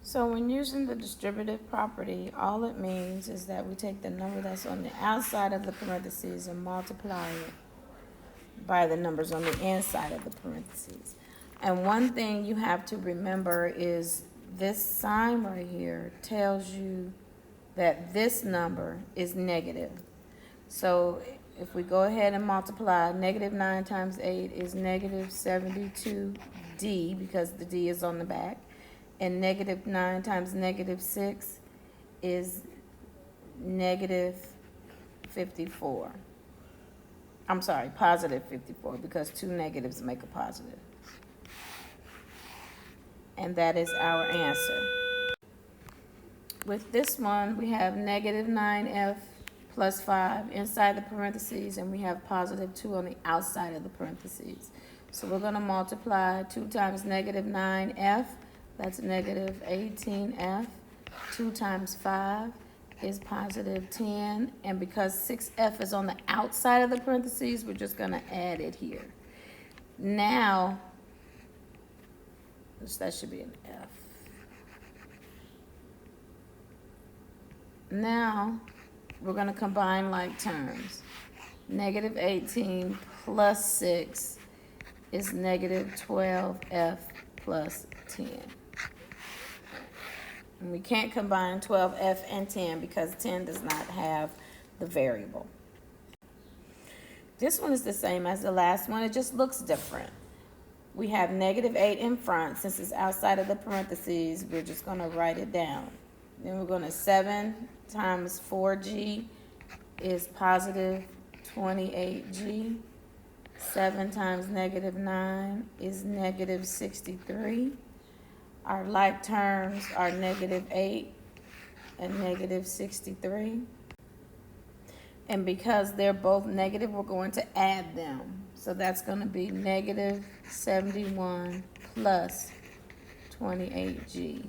So when using the distributive property, all it means is that we take the number that's on the outside of the parentheses and multiply it by the numbers on the inside of the parentheses. And one thing you have to remember is this sign right here tells you that this number is negative. So if we go ahead and multiply, negative 9 times 8 is negative 72D, because the D is on the back. And negative 9 times negative 6 is negative 54. I'm sorry, positive 54, because two negatives make a positive. And that is our answer. With this one, we have negative 9F plus 5 inside the parentheses, and we have positive 2 on the outside of the parentheses. So we're going to multiply 2 times negative 9F, that's negative 18F. 2 times 5 is positive 10, and because 6F is on the outside of the parentheses, we're just going to add it here. Now, that should be an F. Now, we're going to combine like terms. Negative 18 plus 6 is negative 12F plus 10. And we can't combine 12F and 10 because 10 does not have the variable. This one is the same as the last one. It just looks different. We have negative 8 in front. Since it's outside of the parentheses, we're just going to write it down. Then we're going to 7 times 4G is positive 28G. 7 times negative 9 is negative 63. Our like terms are negative 8 and negative 63. And because they're both negative, we're going to add them. So that's going to be negative 71 plus 28G.